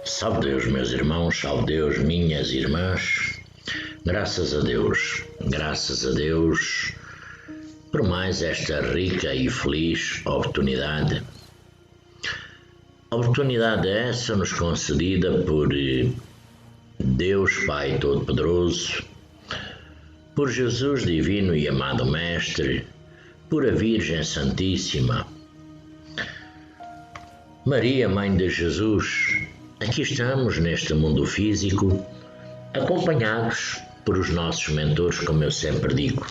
Salve Deus, meus irmãos, salve Deus, minhas irmãs. Graças a Deus por mais esta rica e feliz oportunidade. A oportunidade essa nos concedida por Deus Pai Todo-Poderoso, por Jesus Divino e Amado Mestre, por a Virgem Santíssima, Maria, Mãe de Jesus. Aqui estamos neste mundo físico, acompanhados por os nossos mentores, como eu sempre digo.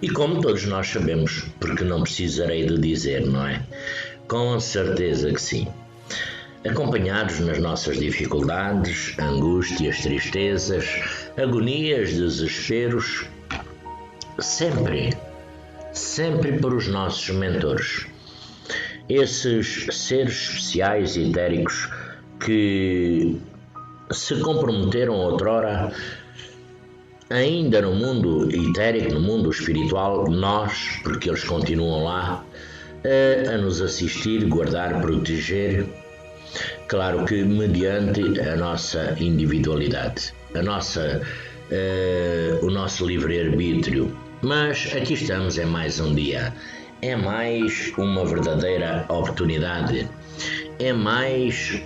E como todos nós sabemos, porque não precisarei de dizer, não é? Com certeza que sim. Acompanhados nas nossas dificuldades, angústias, tristezas, agonias, desesperos, sempre por os nossos mentores. Esses seres especiais e etéricos que se comprometeram outrora, ainda no mundo etérico, no mundo espiritual, nós, porque eles continuam lá, a nos assistir, guardar, proteger, claro que mediante a nossa individualidade, o nosso livre-arbítrio. Mas aqui estamos, é mais um dia, é mais uma verdadeira oportunidade, é mais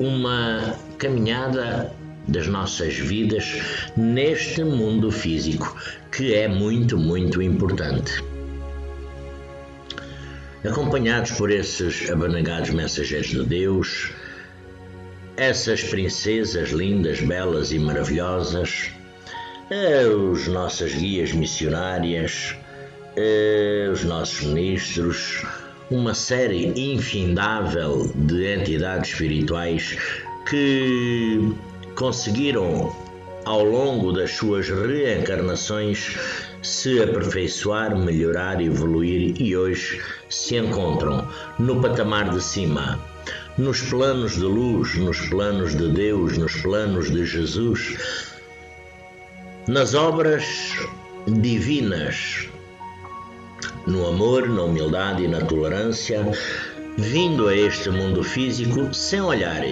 uma caminhada das nossas vidas neste mundo físico, que é muito, muito importante. Acompanhados por esses abnegados mensageiros de Deus, essas princesas lindas, belas e maravilhosas, os nossas guias missionárias, os nossos ministros, uma série infindável de entidades espirituais que conseguiram, ao longo das suas reencarnações, se aperfeiçoar, melhorar, evoluir e hoje se encontram no patamar de cima, nos planos de luz, nos planos de Deus, nos planos de Jesus, nas obras divinas, no amor, na humildade e na tolerância, vindo a este mundo físico sem olhar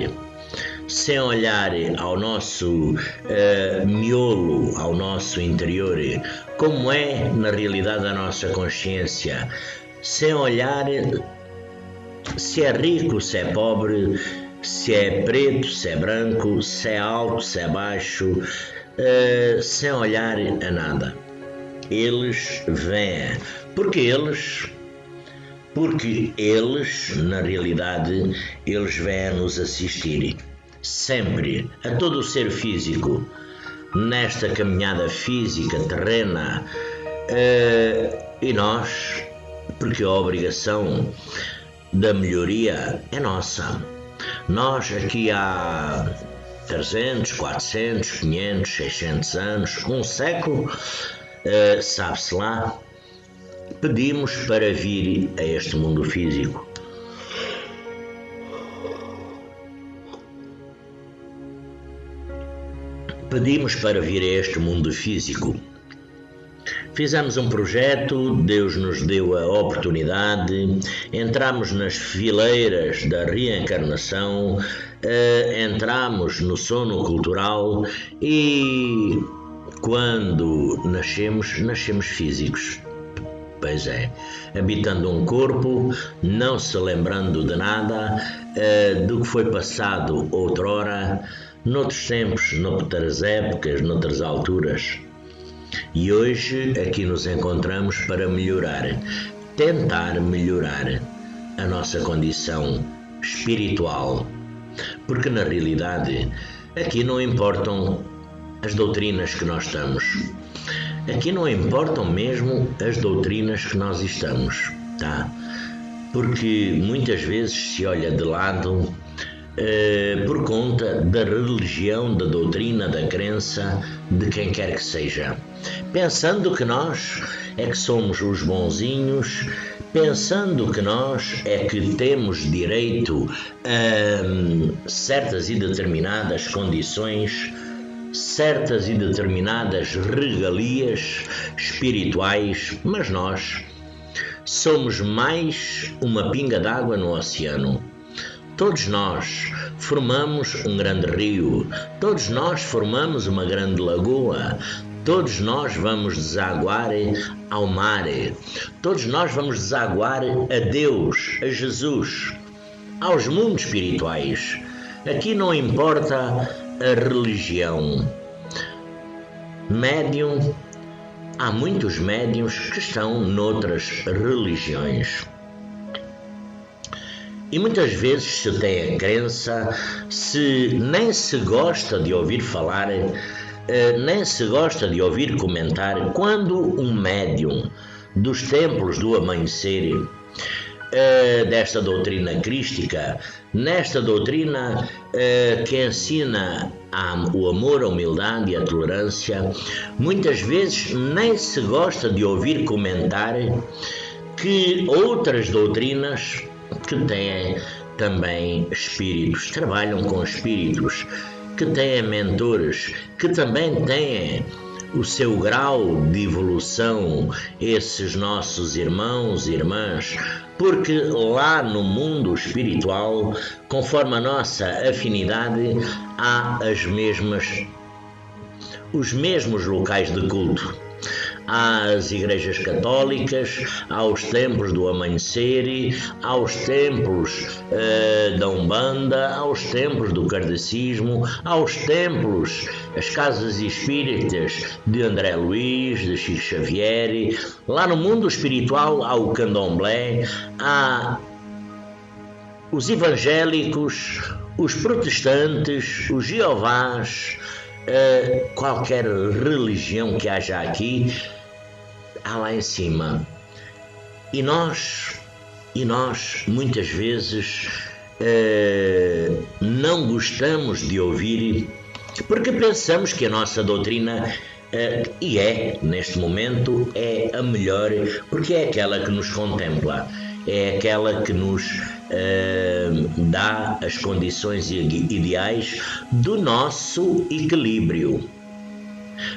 ao nosso miolo, ao nosso interior, como é na realidade a nossa consciência, sem olhar se é rico, se é pobre, se é preto, se é branco, se é alto, se é baixo, sem olhar a nada. Eles vêm, porque eles, na realidade, eles vêm nos assistir, sempre, a todo o ser físico, nesta caminhada física, terrena, e nós, porque a obrigação da melhoria é nossa. Nós aqui há 300, 400, 500, 600 anos, um século, sabe-se lá, pedimos para vir a este mundo físico. Pedimos para vir a este mundo físico. Fizemos um projeto, Deus nos deu a oportunidade, entramos nas fileiras da reencarnação, entramos no sono cultural e quando nascemos físicos. Pois é, habitando um corpo, não se lembrando de nada do que foi passado outrora, noutros tempos, noutras épocas, noutras alturas. E hoje aqui nos encontramos para tentar melhorar a nossa condição espiritual, porque na realidade aqui não importam as doutrinas que nós estamos, aqui não importam mesmo as doutrinas que nós estamos, tá? Porque muitas vezes se olha de lado por conta da religião, da doutrina, da crença de quem quer que seja, pensando que nós é que somos os bonzinhos, pensando que nós é que temos direito a certas e determinadas condições certas e determinadas regalias espirituais, mas nós somos mais uma pinga d'água no oceano. Todos nós formamos um grande rio, todos nós formamos uma grande lagoa, todos nós vamos desaguar ao mar, todos nós vamos desaguar a Deus, a Jesus, aos mundos espirituais. Aqui não importa a religião. Médium, há muitos médiuns que estão noutras religiões. E muitas vezes se tem a crença, nem se gosta de ouvir falar, nem se gosta de ouvir comentar, quando um médium dos templos do amanhecer, desta doutrina crística, nesta doutrina que ensina o amor, a humildade e a tolerância, muitas vezes nem se gosta de ouvir comentar que outras doutrinas que têm também espíritos, trabalham com espíritos, que têm mentores, que também têm o seu grau de evolução, esses nossos irmãos e irmãs, porque lá no mundo espiritual, conforme a nossa afinidade, há os mesmos locais de culto. Há as igrejas católicas, há os templos do amanhecer, há os templos da Umbanda, há os templos do kardecismo, há os templos, as casas espíritas de André Luiz, de Chico Xavier. Lá no mundo espiritual há o candomblé, há os evangélicos, os protestantes, os jeovás, qualquer religião que haja aqui, há lá em cima. E nós muitas vezes não gostamos de ouvir, porque pensamos que a nossa doutrina, neste momento, é a melhor, porque é aquela que nos contempla, é aquela que nos dá as condições ideais do nosso equilíbrio.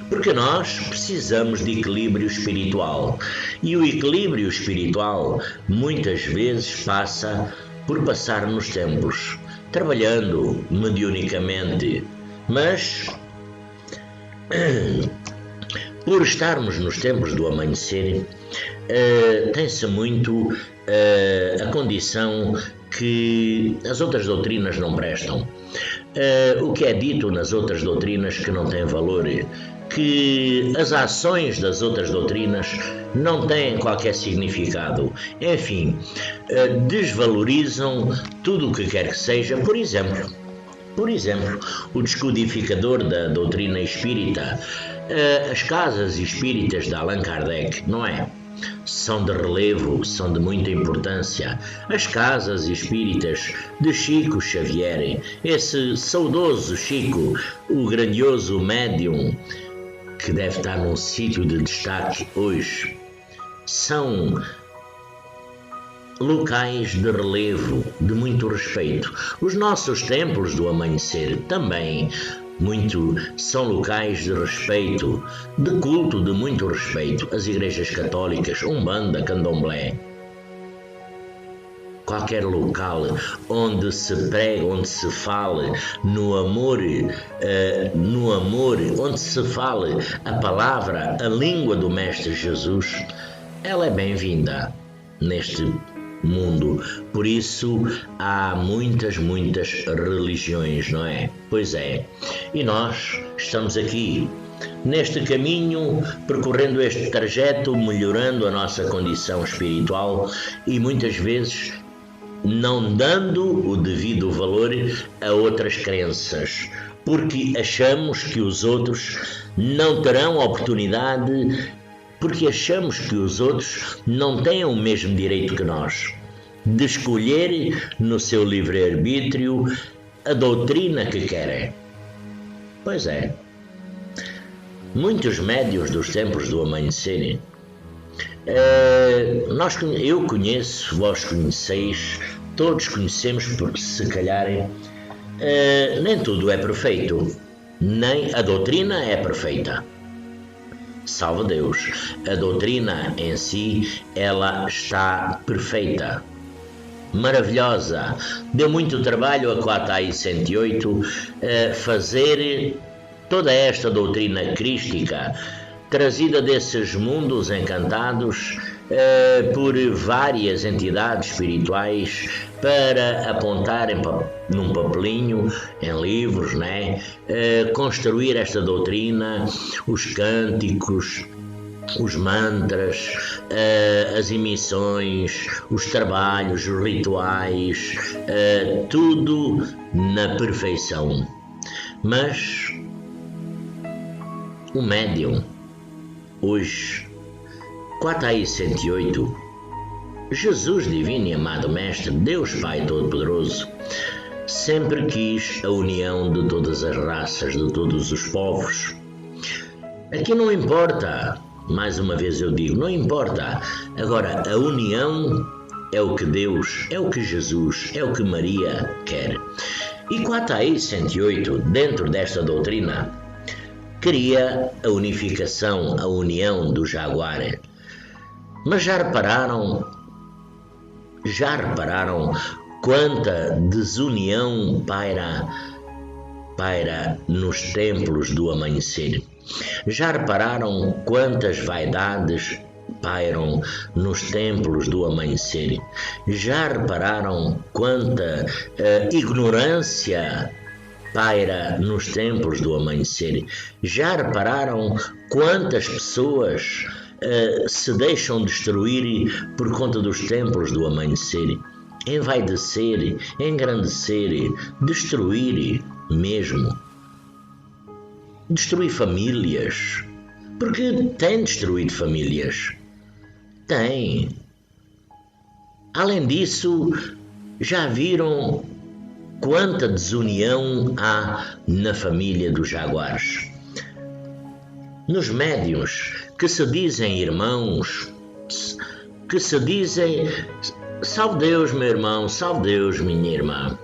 Porque nós precisamos de equilíbrio espiritual. E o equilíbrio espiritual muitas vezes passa por passar nos templos, trabalhando mediunicamente. Mas, por estarmos nos templos do amanhecer, tem-se muito a condição que as outras doutrinas não prestam. O que é dito nas outras doutrinas que não tem valor, que as ações das outras doutrinas não têm qualquer significado. Enfim, desvalorizam tudo o que quer que seja. Por exemplo, o descodificador da doutrina espírita, as casas espíritas de Allan Kardec, não é? São de relevo, são de muita importância. As casas espíritas de Chico Xavier, esse saudoso Chico, o grandioso médium, que deve estar num sítio de destaque hoje, são locais de relevo, de muito respeito. Os nossos templos do amanhecer também são locais de respeito, de culto de muito respeito. As igrejas católicas, Umbanda, Candomblé, qualquer local onde se prega, onde se fale no amor, onde se fale a palavra, a língua do Mestre Jesus, ela é bem-vinda neste mundo. Por isso há muitas religiões, não é? Pois é. E nós estamos aqui neste caminho, percorrendo este trajeto, melhorando a nossa condição espiritual e muitas vezes não dando o devido valor a outras crenças, porque achamos que os outros não terão oportunidade, porque achamos que os outros não têm o mesmo direito que nós de escolher no seu livre-arbítrio a doutrina que querem. Pois é. Muitos médiuns dos tempos do amanhecer, eu conheço, vós conheceis, todos conhecemos, porque se calhar nem tudo é perfeito. nem a doutrina é perfeita. Salve Deus, a doutrina em si, ela está perfeita, maravilhosa. Deu muito trabalho a Coatá 108 fazer toda esta doutrina crística, trazida desses mundos encantados por várias entidades espirituais para apontarem num papelinho, em livros, né? Construir esta doutrina, os cânticos, os mantras, as emissões, os trabalhos, os rituais, tudo na perfeição. Mas o médium, hoje, Coatá 108, Jesus divino e amado Mestre, Deus Pai Todo-Poderoso, sempre quis a união de todas as raças, de todos os povos. Aqui não importa, mais uma vez eu digo, não importa. Agora, a união é o que Deus, é o que Jesus, é o que Maria quer. E Coatá 108, dentro desta doutrina, queria a unificação, a união do jaguar. Mas já repararam quanta desunião paira nos templos do amanhecer? Já repararam quantas vaidades pairam nos templos do amanhecer? Já repararam quanta ignorância paira nos templos do amanhecer? Já repararam quantas pessoas se deixam destruir por conta dos templos do amanhecer? Envaidecer, engrandecer, destruir mesmo. Destruir famílias. Porque tem destruído famílias. Tem. Além disso, já viram quanta desunião há na família dos jaguares? Nos médiuns que se dizem irmãos, que se dizem salve Deus, meu irmão, salve Deus, minha irmã.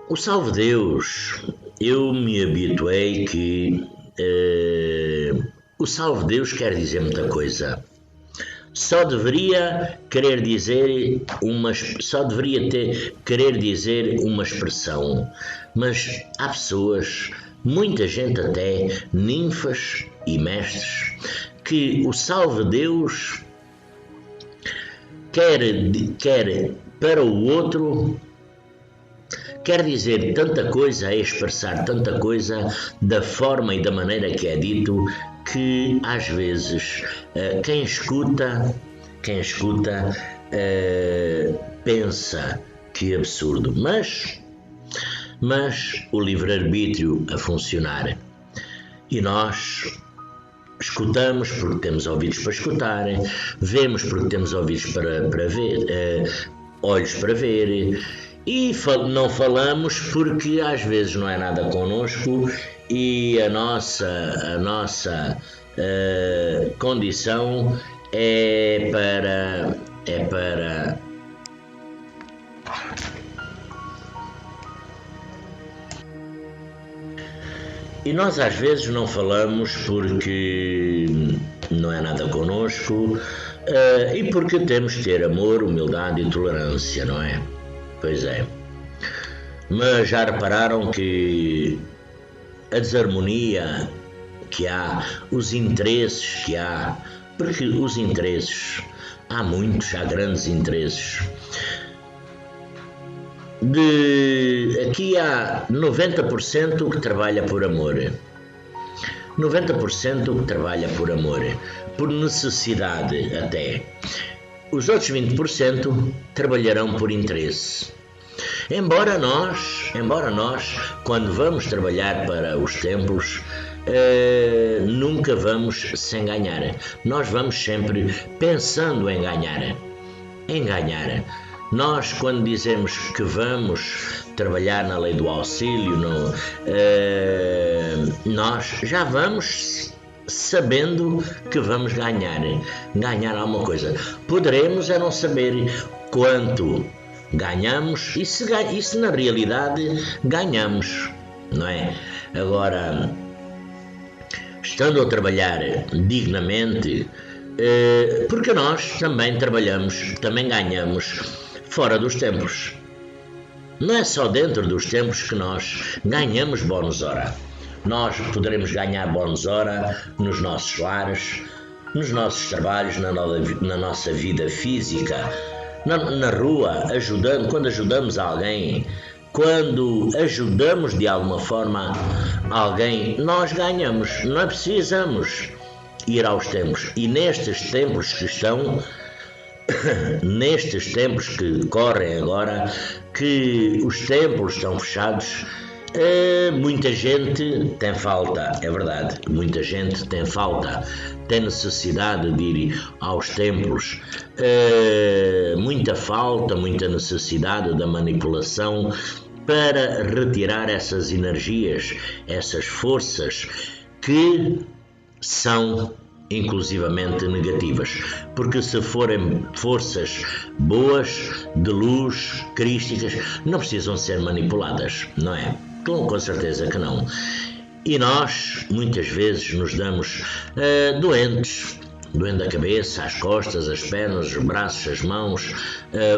O salve Deus, eu me habituei que o salve Deus quer dizer muita coisa. Só deveria querer dizer uma expressão, mas há pessoas, muita gente até, ninfas e mestres, que o salve Deus quer para o outro, quer dizer tanta coisa, expressar tanta coisa da forma e da maneira que é dito, que às vezes quem escuta pensa que absurdo, mas o livre-arbítrio a funcionar, e nós escutamos porque temos ouvidos para escutar, vemos porque temos ouvidos para ver, olhos para ver, e não falamos porque às vezes não é nada connosco e a nossa condição é para e nós às vezes não falamos porque não é nada connosco e porque temos que ter amor, humildade e tolerância, não é? Pois é. Mas já repararam que a desarmonia que há, os interesses que há, porque os interesses, há muitos, há grandes interesses. Aqui há 90% que trabalha por amor. 90% que trabalha por amor, por necessidade até. Os outros 20% trabalharão por interesse. Embora nós, quando vamos trabalhar para os templos, nunca vamos sem ganhar. Nós vamos sempre pensando em ganhar. Nós, quando dizemos que vamos trabalhar na lei do auxílio, nós já vamos sabendo que vamos ganhar alguma coisa. Poderemos não saber quanto ganhamos e se na realidade ganhamos. não é? Agora, estando a trabalhar dignamente, porque nós também trabalhamos, também ganhamos fora dos templos. Não é só dentro dos templos que nós ganhamos bónus hora. Nós poderemos ganhar bónus hora nos nossos lares, nos nossos trabalhos, na nossa vida física, na rua, quando ajudamos alguém, quando ajudamos de alguma forma alguém, nós ganhamos, não precisamos ir aos templos. E nestes templos que estão, nestes tempos que correm agora, que os templos estão fechados, muita gente tem falta, é verdade, muita gente tem falta, tem necessidade de ir aos templos, muita falta, muita necessidade da manipulação para retirar essas energias, essas forças que são inclusivamente negativas, porque se forem forças boas, de luz, crísticas, não precisam ser manipuladas, não é? Com certeza que não. E nós, muitas vezes, nos damos doente da cabeça, as costas, as pernas, os braços, as mãos,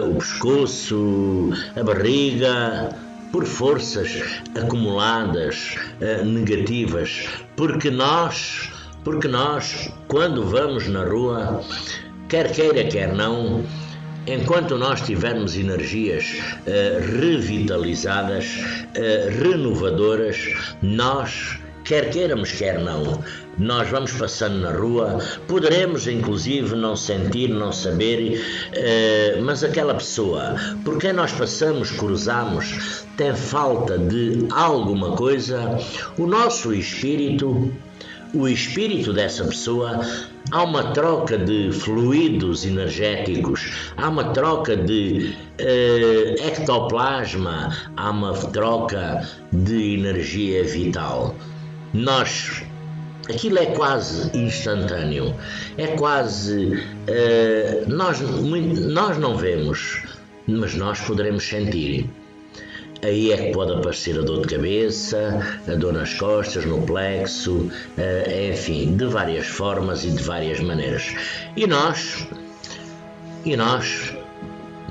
o pescoço, a barriga, por forças acumuladas, negativas, porque nós, quando vamos na rua, quer queira, quer não, enquanto nós tivermos energias revitalizadas, renovadoras, nós, quer queiramos, quer não, nós vamos passando na rua, poderemos inclusive não sentir, não saber, mas aquela pessoa por quem nós passamos, cruzamos, tem falta de alguma coisa, o nosso espírito, o espírito dessa pessoa, há uma troca de fluidos energéticos, há uma troca de ectoplasma, há uma troca de energia vital. Aquilo é quase instantâneo, é quase, nós não vemos, mas nós poderemos sentir. Aí é que pode aparecer a dor de cabeça, a dor nas costas, no plexo, enfim, de várias formas e de várias maneiras. E nós,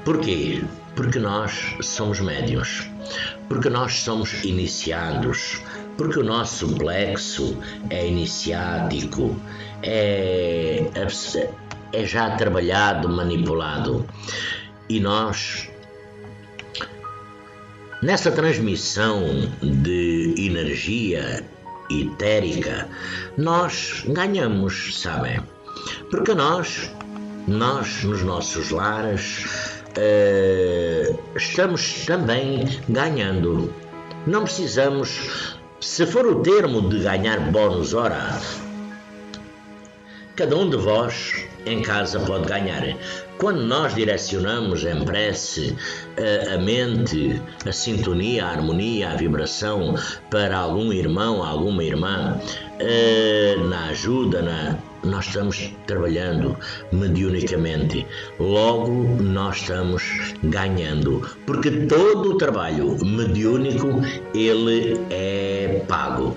porquê? Porque nós somos médiuns, porque nós somos iniciados, porque o nosso plexo é iniciático, é já trabalhado, manipulado. E nós, nessa transmissão de energia etérica, nós ganhamos, sabem? Porque nós nos nossos lares, estamos também ganhando. Não precisamos, se for o termo de ganhar bónus hora, cada um de vós em casa pode ganhar. Quando nós direcionamos em prece a mente, a sintonia, a harmonia, a vibração para algum irmão, alguma irmã, na ajuda, nós estamos trabalhando mediunicamente. Logo, nós estamos ganhando, porque todo o trabalho mediúnico, ele é pago.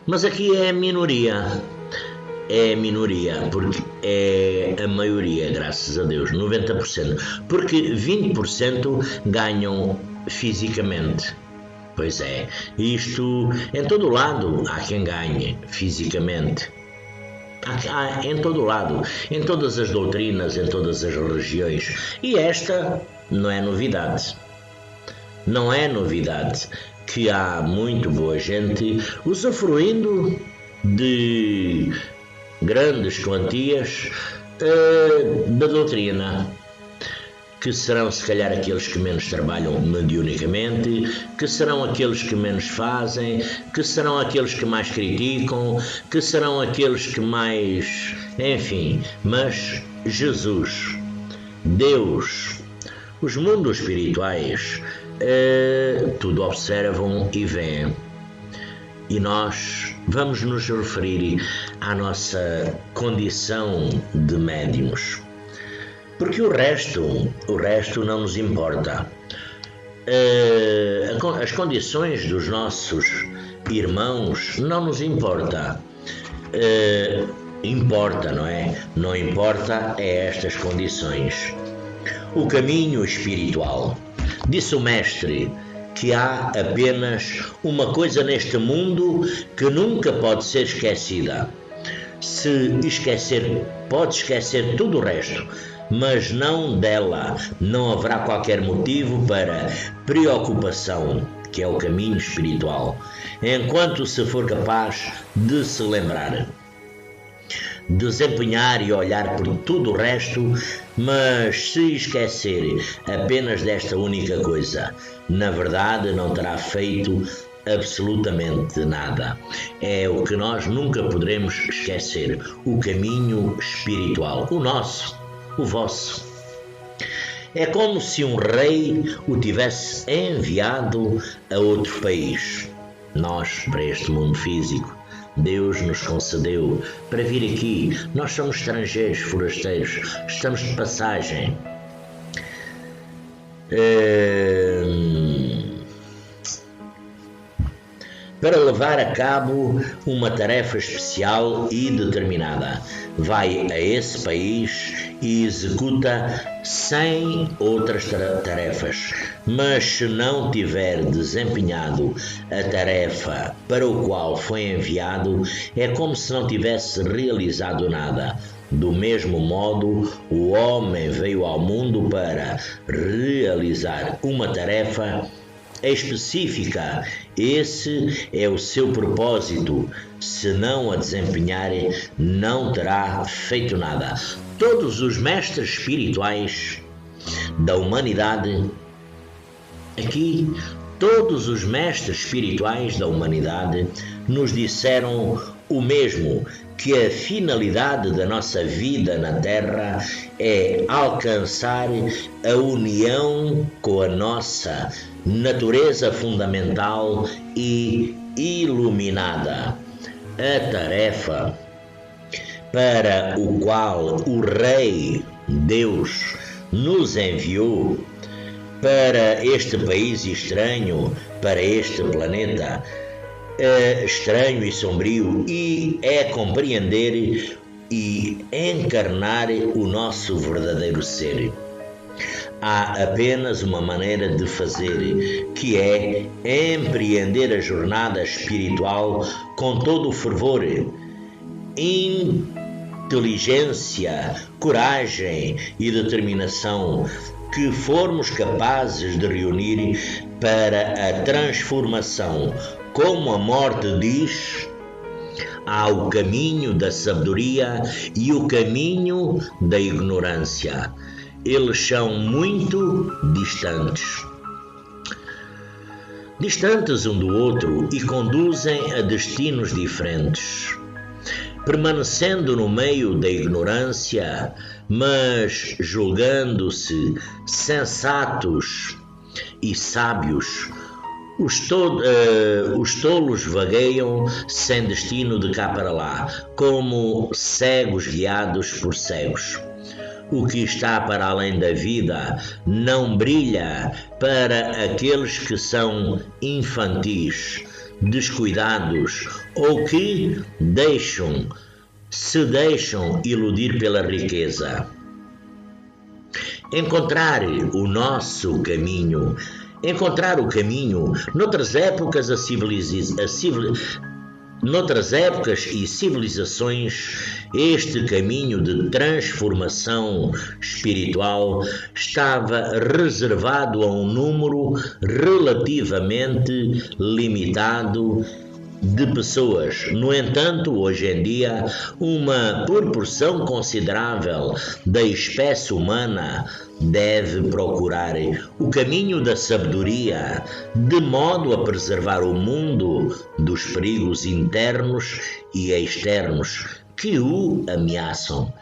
Mas aqui é a minoria. É a minoria, porque é a maioria, graças a Deus, 90%, porque 20% ganham fisicamente. Pois é, isto em todo lado há quem ganhe fisicamente. Há em todo lado, em todas as doutrinas, em todas as religiões. E esta não é novidade. Não é novidade que há muito boa gente usufruindo de grandes quantias da doutrina, que serão se calhar aqueles que menos trabalham mediunicamente, que serão aqueles que menos fazem, que serão aqueles que mais criticam, que serão aqueles que mais, enfim, mas Jesus, Deus, os mundos espirituais, tudo observam e veem. E nós vamos nos referir à nossa condição de médiuns, porque o resto não nos importa. as condições dos nossos irmãos não nos importa. Importa, não é? Não importa é estas condições. O caminho espiritual. Disse o mestre que há apenas uma coisa neste mundo que nunca pode ser esquecida. Se esquecer, pode esquecer tudo o resto, mas não dela. Não haverá qualquer motivo para preocupação, que é o caminho espiritual, enquanto se for capaz de se lembrar. Desempenhar e olhar por tudo o resto, mas se esquecer apenas desta única coisa, na verdade não terá feito absolutamente nada. É o que nós nunca poderemos esquecer, o caminho espiritual, o nosso, o vosso. É como se um rei o tivesse enviado a outro país. Nós, para este mundo físico, Deus nos concedeu para vir aqui. Nós somos estrangeiros, forasteiros, estamos de passagem. Para levar a cabo uma tarefa especial e determinada. Vai a esse país e executa 100 outras tarefas, mas se não tiver desempenhado a tarefa para o qual foi enviado, é como se não tivesse realizado nada. Do mesmo modo, o homem veio ao mundo para realizar uma tarefa específica. Esse é o seu propósito. Se não a desempenhar, não terá feito nada. Todos os mestres espirituais da humanidade, aqui, todos os mestres espirituais da humanidade nos disseram o mesmo, que a finalidade da nossa vida na Terra é alcançar a união com a nossa natureza fundamental e iluminada. A tarefa para o qual o Rei Deus nos enviou para este país estranho, para este planeta estranho e sombrio, e é compreender e encarnar o nosso verdadeiro ser. Há apenas uma maneira de fazer, que é empreender a jornada espiritual com todo o fervor, inteligência, coragem e determinação que formos capazes de reunir para a transformação. Como a morte diz, há o caminho da sabedoria e o caminho da ignorância. Eles são muito distantes um do outro e conduzem a destinos diferentes. Permanecendo no meio da ignorância, mas julgando-se sensatos e sábios, os tolos vagueiam sem destino de cá para lá, como cegos guiados por cegos. O que está para além da vida não brilha para aqueles que são infantis, descuidados ou que se deixam iludir pela riqueza. Encontrar o caminho, noutras épocas noutras épocas e civilizações, este caminho de transformação espiritual estava reservado a um número relativamente limitado de pessoas. No entanto, hoje em dia, uma proporção considerável da espécie humana deve procurar o caminho da sabedoria, de modo a preservar o mundo dos perigos internos e externos que o ameaçam.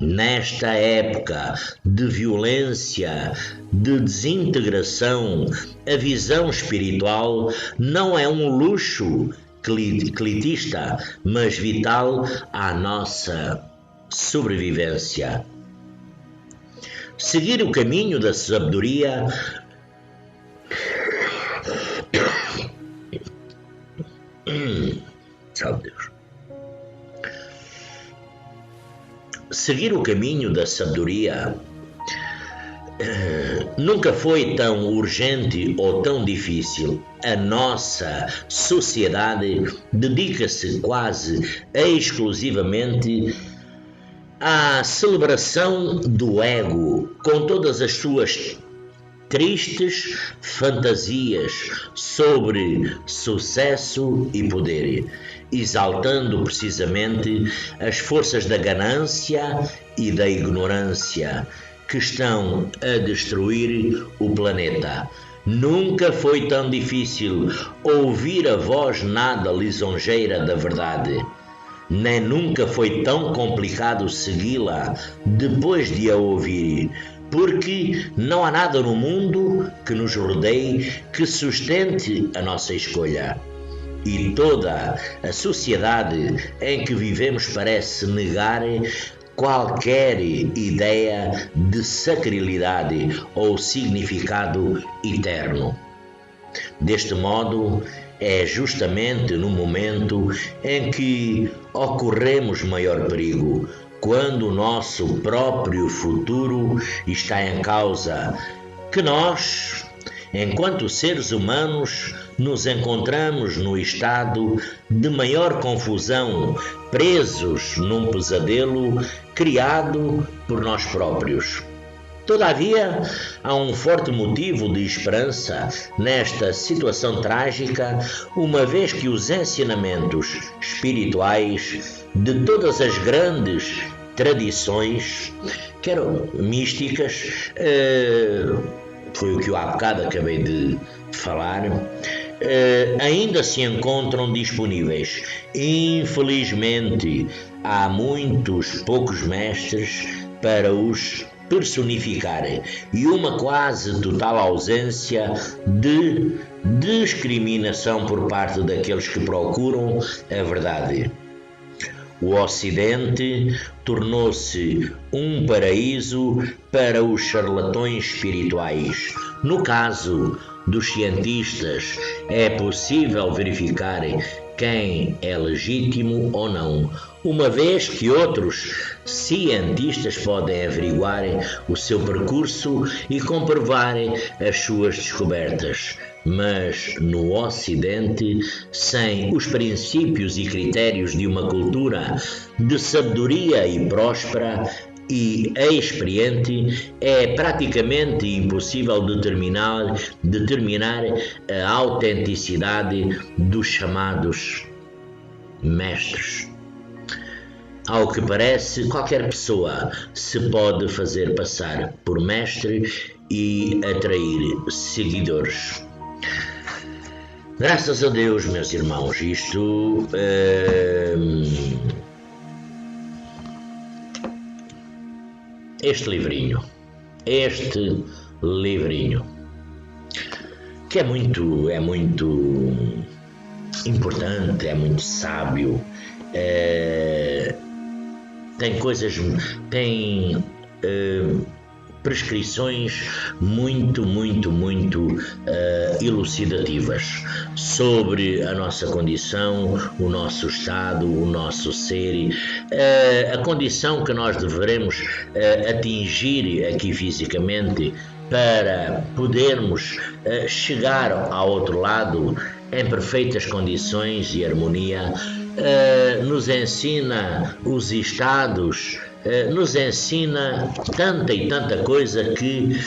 Nesta época de violência, de desintegração, a visão espiritual não é um luxo clitista, mas vital à nossa sobrevivência. Seguir o caminho da sabedoria Salve Deus. Seguir o caminho da sabedoria nunca foi tão urgente ou tão difícil. A nossa sociedade dedica-se quase exclusivamente à celebração do ego, com todas as suas tristes fantasias sobre sucesso e poder, exaltando precisamente as forças da ganância e da ignorância que estão a destruir o planeta. Nunca foi tão difícil ouvir a voz nada lisonjeira da verdade, nem nunca foi tão complicado segui-la depois de a ouvir, porque não há nada no mundo que nos rodeie que sustente a nossa escolha. E toda a sociedade em que vivemos parece negar qualquer ideia de sacralidade ou significado eterno. Deste modo, é justamente no momento em que ocorremos maior perigo, quando o nosso próprio futuro está em causa, que nós, enquanto seres humanos, nos encontramos no estado de maior confusão, presos num pesadelo criado por nós próprios. Todavia, há um forte motivo de esperança nesta situação trágica, uma vez que os ensinamentos espirituais de todas as grandes tradições, que eram místicas, foi o que eu há bocado acabei de falar, ainda se encontram disponíveis. Infelizmente, há muitos poucos mestres para os personificarem e uma quase total ausência de discriminação por parte daqueles que procuram a verdade. O Ocidente tornou-se um paraíso para os charlatões espirituais. No caso dos cientistas, é possível verificar quem é legítimo ou não, uma vez que outros cientistas podem averiguar o seu percurso e comprovar as suas descobertas. Mas no Ocidente, sem os princípios e critérios de uma cultura de sabedoria e próspera e experiente, é praticamente impossível determinar a autenticidade dos chamados mestres. Ao que parece, qualquer pessoa se pode fazer passar por mestre e atrair seguidores. Graças a Deus, meus irmãos, este livrinho, que é muito importante, é muito sábio, tem prescrições muito elucidativas sobre a nossa condição, o nosso estado, o nosso ser, a condição que nós devemos atingir aqui fisicamente para podermos chegar ao outro lado em perfeitas condições e harmonia. Nos ensina os estados, nos ensina tanta e tanta coisa que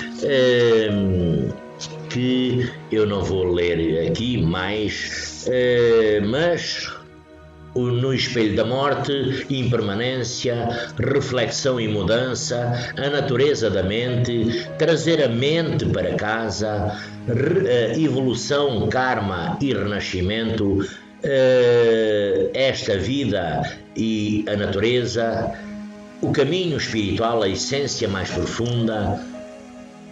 eu não vou ler aqui mais, mas no espelho da morte, impermanência, reflexão e mudança, a natureza da mente, trazer a mente para casa, evolução, karma e renascimento, esta vida e a natureza, o caminho espiritual, a essência mais profunda,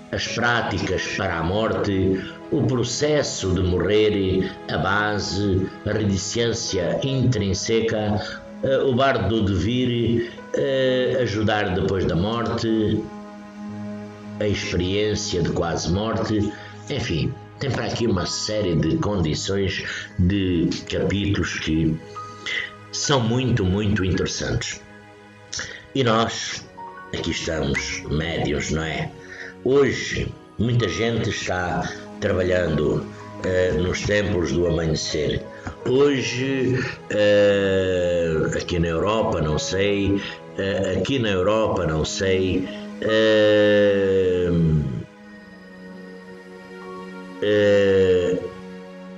as práticas para a morte, o processo de morrer, a base, a reticência intrínseca, o bardo do devir, ajudar depois da morte, a experiência de quase morte, enfim, tem para aqui uma série de condições, de capítulos que são muito, muito interessantes. E nós, aqui estamos, médiuns, não é? Hoje, muita gente está trabalhando nos templos do amanhecer. Hoje, aqui na Europa, não sei, aqui na Europa, não sei,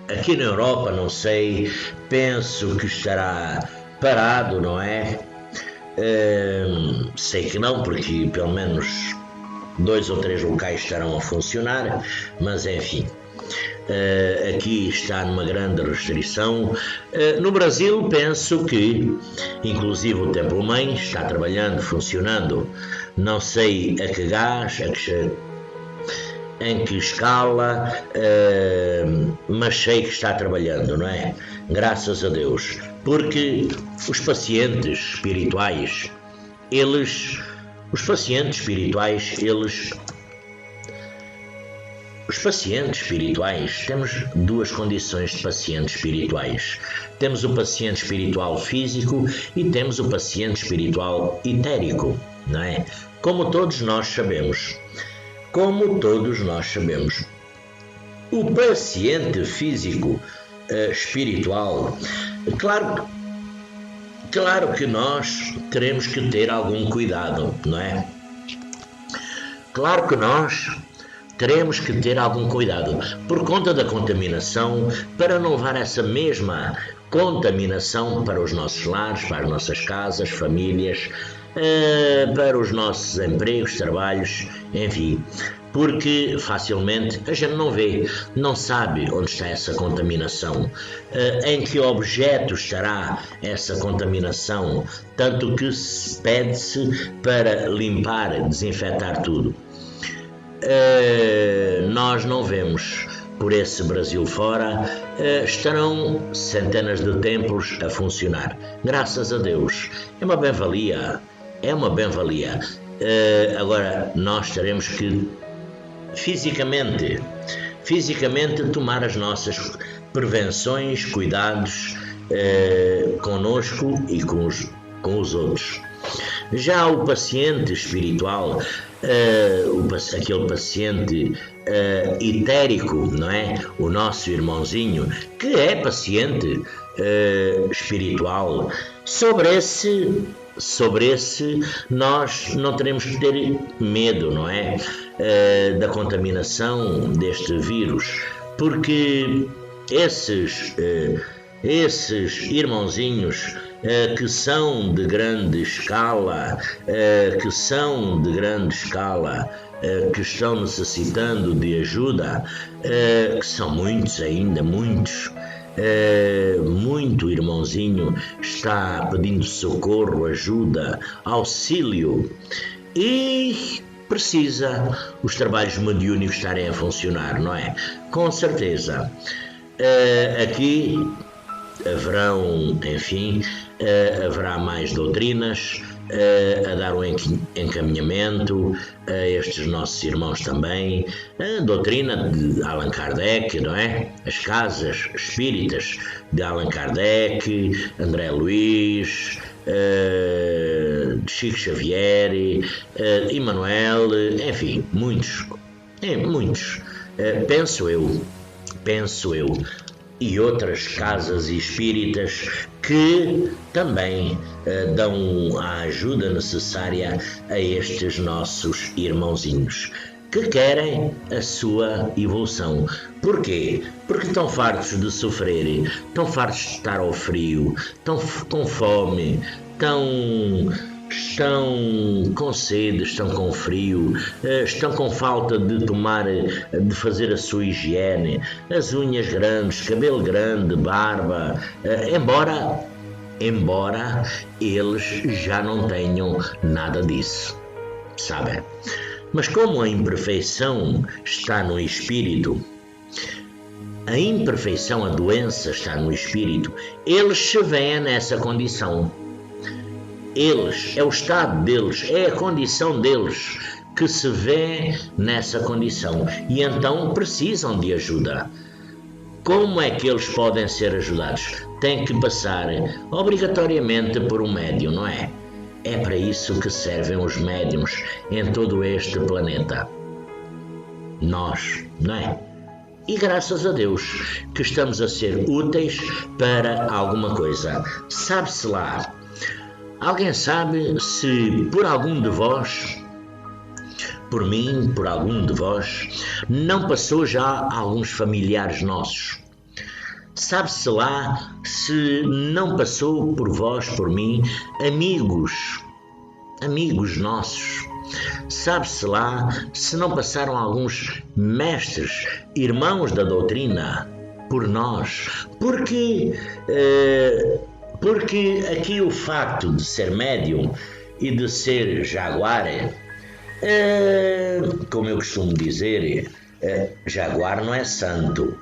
aqui na Europa, não sei, penso que estará parado, não é? Sei que não, porque pelo menos 2 ou 3 locais estarão a funcionar, mas enfim, aqui está numa grande restrição. No Brasil, penso que, inclusive o Templo Mãe está trabalhando, funcionando, não sei a que gás, em que escala, mas sei que está trabalhando, não é? Graças a Deus, porque os pacientes espirituais, os pacientes espirituais, temos 2 condições de pacientes espirituais. Temos o paciente espiritual físico e temos o paciente espiritual etérico, não é? Como todos nós sabemos, o paciente físico espiritual, claro que nós teremos que ter algum cuidado, não é? Claro que nós teremos que ter algum cuidado por conta da contaminação, para não levar essa mesma contaminação para os nossos lares, para as nossas casas, famílias, para os nossos empregos, trabalhos, enfim, porque facilmente a gente não vê, não sabe onde está essa contaminação, em que objeto estará essa contaminação, tanto que pede-se para limpar, desinfetar tudo. Nós não vemos por esse Brasil fora, estarão centenas de templos a funcionar, graças a Deus, é uma bem-valia. Agora nós teremos que fisicamente tomar as nossas prevenções, cuidados conosco e com os outros. Já o paciente espiritual, aquele paciente etérico, não é? O nosso irmãozinho, que é paciente espiritual, sobre esse nós não teremos que ter medo, não é? Da contaminação deste vírus, porque esses irmãozinhos que são de grande escala, que estão necessitando de ajuda, que são muitos ainda, muito irmãozinho está pedindo socorro, ajuda, auxílio, e precisa os trabalhos mediúnicos estarem a funcionar, não é? Com certeza. Aqui haverão, enfim, haverá mais doutrinas a dar um encaminhamento a estes nossos irmãos também, a doutrina de Allan Kardec, não é? As casas espíritas de Allan Kardec, André Luiz, Chico Xavier, Emmanuel, enfim, muitos, penso eu, e outras casas espíritas que também dão a ajuda necessária a estes nossos irmãozinhos que querem a sua evolução. Porquê? Porque estão fartos de sofrer, estão fartos de estar ao frio, estão com fome, estão com sede, estão com frio, estão com falta de fazer a sua higiene, as unhas grandes, cabelo grande, barba, embora eles já não tenham nada disso, sabem? Mas como a imperfeição está no espírito, a doença está no espírito, eles se veem nessa condição. Eles, é o estado deles, é a condição deles, que se vê nessa condição e então precisam de ajuda. Como é que eles podem ser ajudados? Têm que passar obrigatoriamente por um médium, não é? É para isso que servem os médiums em todo este planeta. Nós, não é? E graças a Deus que estamos a ser úteis para alguma coisa. Sabe-se lá. Alguém sabe se por algum de vós, por mim, por algum de vós, não passou já alguns familiares nossos? Sabe-se lá se não passou por vós, por mim, amigos nossos? Sabe-se lá se não passaram alguns mestres, irmãos da doutrina, por nós? Porque aqui o facto de ser médium e de ser jaguar, como eu costumo dizer, jaguar não é santo,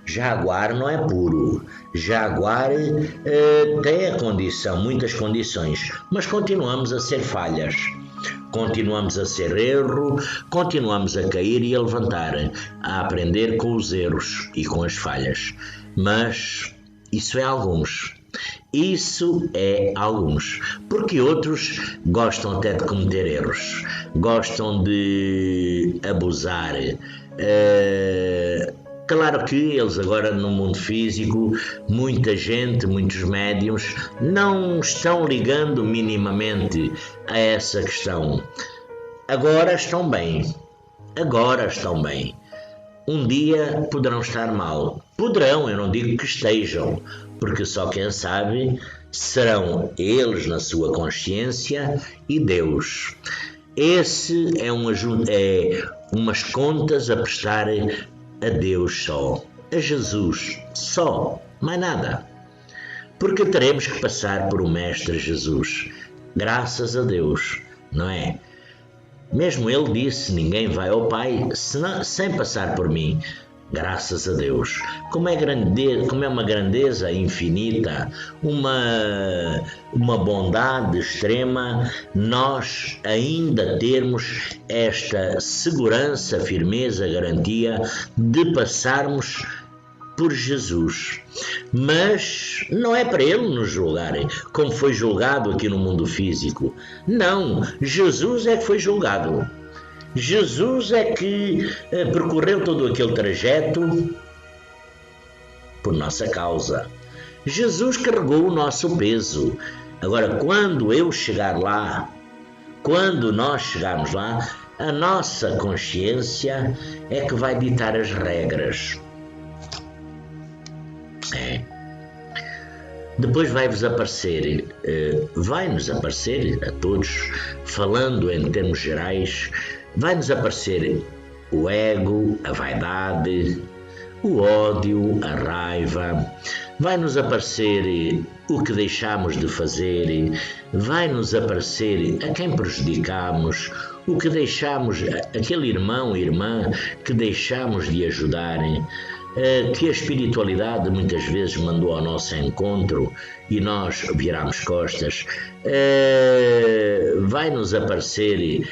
jaguar não é puro, jaguar tem a condição, muitas condições, mas continuamos a ser falhas. Continuamos a ser erro, continuamos a cair e a levantar, a aprender com os erros e com as falhas. Mas isso é alguns. Isso é alguns. Porque outros gostam até de cometer erros, gostam de abusar. Claro que eles agora no mundo físico, muita gente, muitos médiuns, não estão ligando minimamente a essa questão. Agora estão bem. Um dia poderão estar mal. Poderão, eu não digo que estejam, porque só quem sabe serão eles na sua consciência e Deus. Esse é umas contas a prestar a Deus só, a Jesus só, mais nada. Porque teremos que passar por o Mestre Jesus, graças a Deus, não é? Mesmo ele disse, ninguém vai ao Pai sem passar por mim, graças a Deus. Como é uma grandeza infinita, uma bondade extrema, nós ainda termos esta segurança, firmeza, garantia de passarmos por Jesus. Mas não é para ele nos julgarem, como foi julgado aqui no mundo físico. Não, Jesus é que foi julgado. Jesus é que percorreu todo aquele trajeto por nossa causa. Jesus carregou o nosso peso. Agora, quando nós chegarmos lá, a nossa consciência é que vai ditar as regras. Depois vai-nos aparecer a todos, falando em termos gerais, vai-nos aparecer o ego, a vaidade, o ódio, a raiva, vai-nos aparecer o que deixamos de fazer, vai-nos aparecer a quem prejudicamos, o que deixamos, aquele irmão, irmã que deixamos de ajudar, que a espiritualidade muitas vezes mandou ao nosso encontro e nós viramos costas. Vai-nos aparecer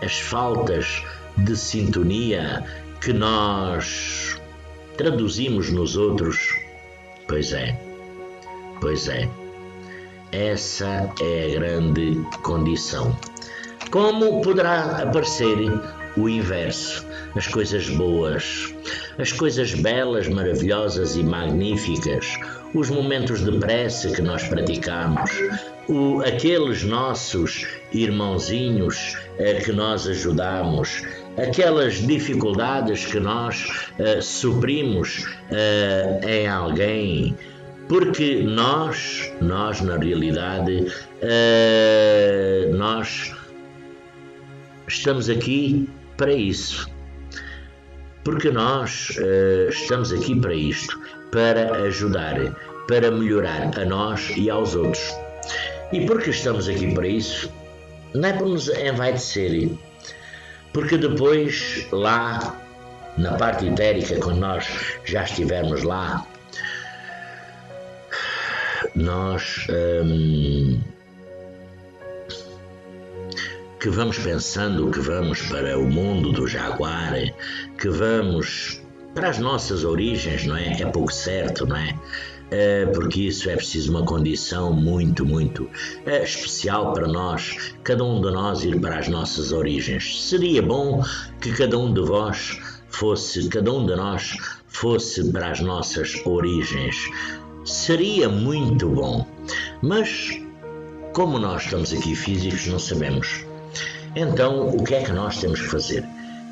as faltas de sintonia que nós traduzimos nos outros. Pois é. Essa é a grande condição. Como poderá aparecer o inverso? As coisas boas, as coisas belas, maravilhosas e magníficas, os momentos de prece que nós praticamos, aqueles nossos irmãozinhos que nós ajudamos, aquelas dificuldades que nós suprimos em alguém, porque nós na realidade, nós estamos aqui para isso. Porque nós estamos aqui para isto, para ajudar, para melhorar a nós e aos outros. E porque estamos aqui para isso, não é para nos envaidecer, porque depois lá, na parte etérica, quando nós já estivermos lá, que vamos pensando que vamos para o mundo do jaguar, que vamos para as nossas origens, não é? É pouco certo, não é? Porque isso é preciso uma condição muito, muito especial para nós, cada um de nós ir para as nossas origens. Seria bom que cada um de nós fosse para as nossas origens. Seria muito bom, mas como nós estamos aqui físicos, não sabemos. Então, o que é que nós temos que fazer?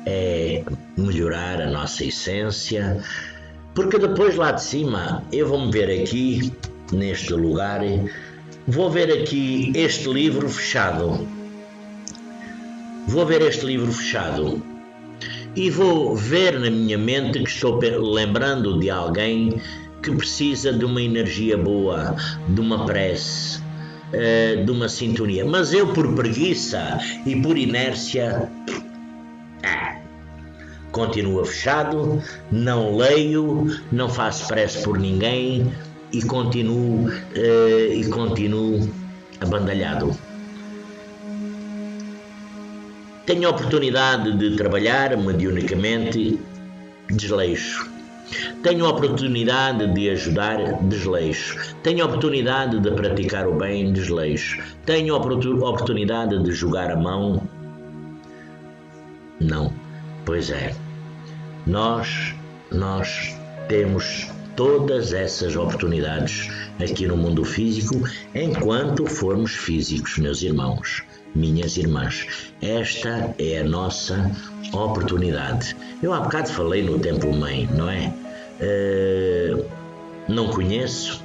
É melhorar a nossa essência, porque depois lá de cima eu vou-me ver aqui, neste lugar, vou ver aqui este livro fechado. Vou ver este livro fechado e vou ver na minha mente que estou lembrando de alguém que precisa de uma energia boa, de uma prece, de uma sintonia. Mas eu, por preguiça e por inércia, continua fechado, não leio, não faço prece por ninguém e continuo abandalhado. Tenho a oportunidade de trabalhar mediunicamente, desleixo. Tenho a oportunidade de ajudar, desleixo. Tenho a oportunidade de praticar o bem, desleixo. Tenho a oportunidade de jogar a mão, não. Pois é, nós temos todas essas oportunidades aqui no mundo físico enquanto formos físicos, meus irmãos, minhas irmãs. Esta é a nossa oportunidade. Eu há bocado falei no Templo Mãe, não é? Não conheço,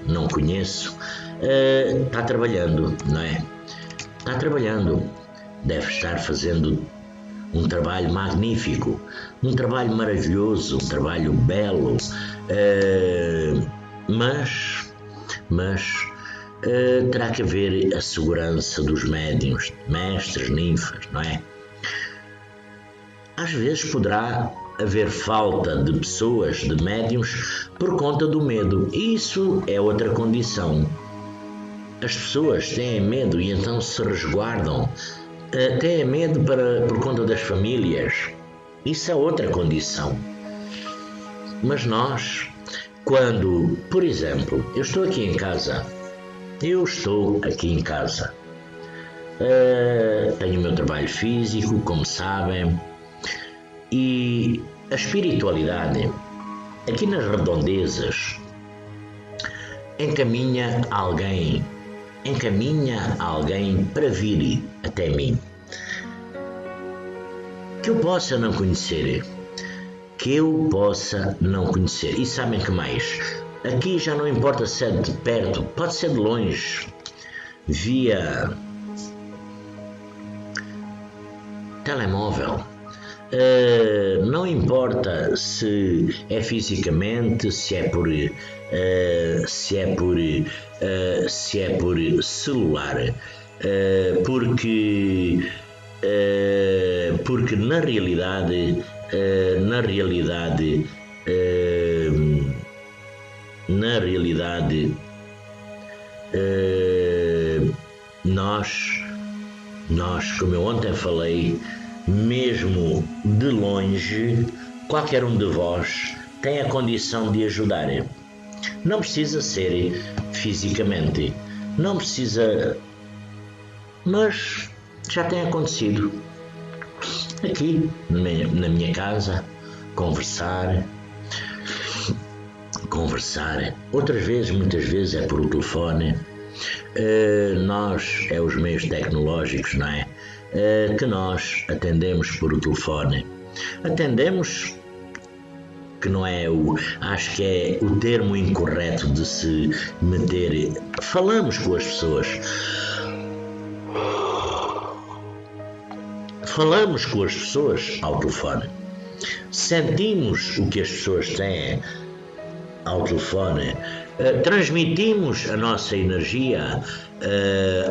está trabalhando, não é? Está trabalhando, deve estar fazendo um trabalho magnífico, um trabalho maravilhoso, um trabalho belo, mas terá que haver a segurança dos médiuns, mestres, ninfas, não é? Às vezes poderá haver falta de pessoas, de médiuns, por conta do medo. E isso é outra condição. As pessoas têm medo e então se resguardam. Têm medo por conta das famílias. Isso é outra condição. Mas nós, quando, por exemplo, eu estou aqui em casa, tenho o meu trabalho físico, como sabem, e a espiritualidade, aqui nas redondezas, encaminha alguém para vir até mim, que eu possa não conhecer, e sabem que mais? Aqui já não importa se é de perto, pode ser de longe, via telemóvel. Não importa se é fisicamente, se é por celular, porque na realidade nós, como eu ontem falei, mesmo de longe, qualquer um de vós tem a condição de ajudar. Não precisa ser fisicamente, não precisa, mas já tem acontecido. Aqui, na minha casa, conversar. Outras vezes, muitas vezes, é por o telefone. Nós, os meios tecnológicos, não é? Que nós atendemos por o telefone. Atendemos, que não é acho que é o termo incorreto de se meter. Falamos com as pessoas. Falamos com as pessoas ao telefone. Sentimos o que as pessoas têm ao telefone. Transmitimos a nossa energia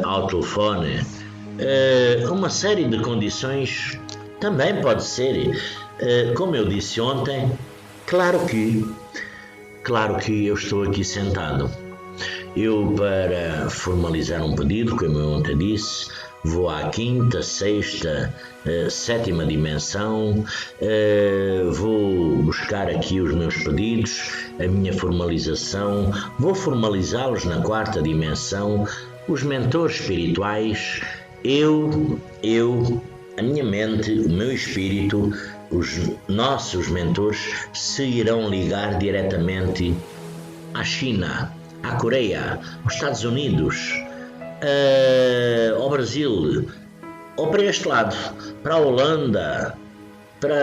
ao telefone. Uma série de condições também pode ser. Como eu disse ontem, claro que eu estou aqui sentado. Eu, para formalizar um pedido, como eu ontem disse, vou à quinta, sexta, sétima dimensão, vou buscar aqui os meus pedidos, a minha formalização, vou formalizá-los na quarta dimensão, os mentores espirituais, a minha mente, o meu espírito, os nossos mentores se irão ligar diretamente à China, à Coreia, aos Estados Unidos, ao Brasil, ou para este lado, para a Holanda, para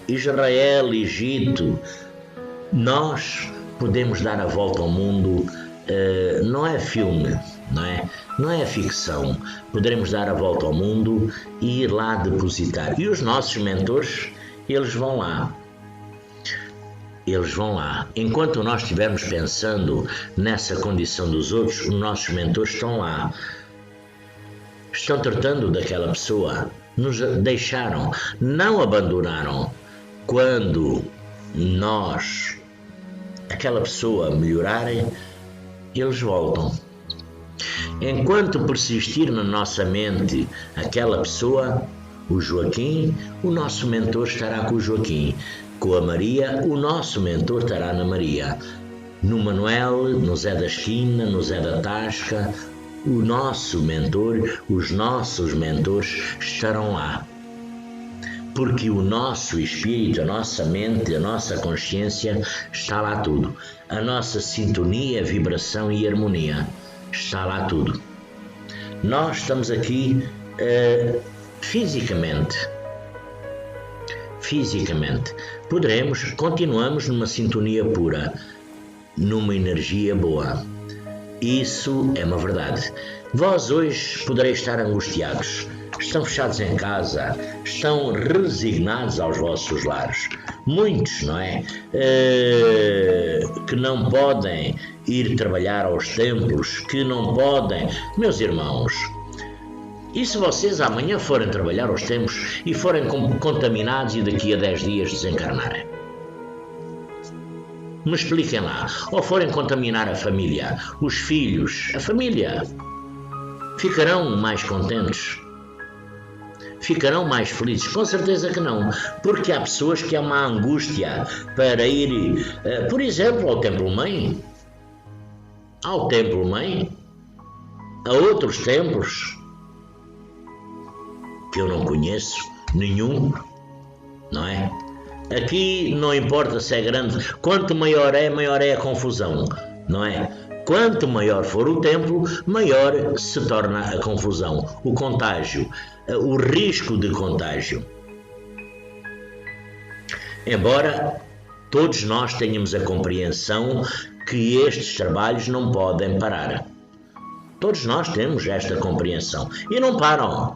Israel, Egito. Nós podemos dar a volta ao mundo, não é filme, não é ficção. Poderemos dar a volta ao mundo e ir lá depositar. E os nossos mentores, eles vão lá. Eles vão lá. Enquanto nós estivermos pensando nessa condição dos outros, os nossos mentores estão lá. Estão tratando daquela pessoa. Nos deixaram, não abandonaram. Quando aquela pessoa melhorar, eles voltam. Enquanto persistir na nossa mente aquela pessoa, o Joaquim, o nosso mentor estará com o Joaquim. Com a Maria, o nosso mentor estará na Maria. No Manuel, no Zé da Esquina, no Zé da Tasca, o nosso mentor, os nossos mentores estarão lá. Porque o nosso espírito, a nossa mente, a nossa consciência, está lá tudo. A nossa sintonia, vibração e harmonia, está lá tudo. Nós estamos aqui fisicamente. Continuamos numa sintonia pura, numa energia boa. Isso é uma verdade. Vós hoje podereis estar angustiados, estão fechados em casa, estão resignados aos vossos lares. Muitos, não é? Que não podem ir trabalhar aos templos, que não podem. Meus irmãos, e se vocês amanhã forem trabalhar aos templos e forem contaminados e daqui a 10 dias desencarnarem? Me expliquem lá. Ou forem contaminar a família, os filhos, a família, ficarão mais contentes? Ficarão mais felizes? Com certeza que não, porque há pessoas que há uma angústia para ir, por exemplo, ao Templo-Mãe, a outros templos, que eu não conheço nenhum, não é? Aqui não importa se é grande, quanto maior é a confusão, não é? Quanto maior for o templo, maior se torna a confusão, o contágio, o risco de contágio. Embora todos nós tenhamos a compreensão que estes trabalhos não podem parar. Todos nós temos esta compreensão. E não param,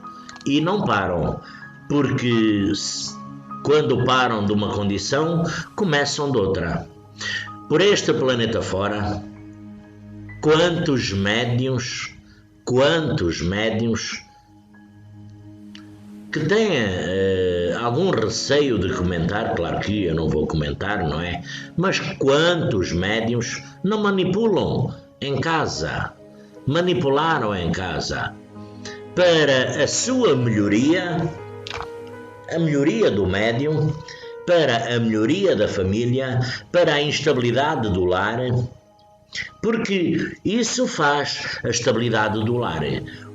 porque quando param de uma condição, começam de outra. Por este planeta fora, quantos médiuns que têm algum receio de comentar, claro que eu não vou comentar, não é? Mas quantos médiuns não manipulam em casa, manipularam em casa, para a sua melhoria, a melhoria do médium, para a melhoria da família, para a instabilidade do lar, porque isso faz a estabilidade do lar.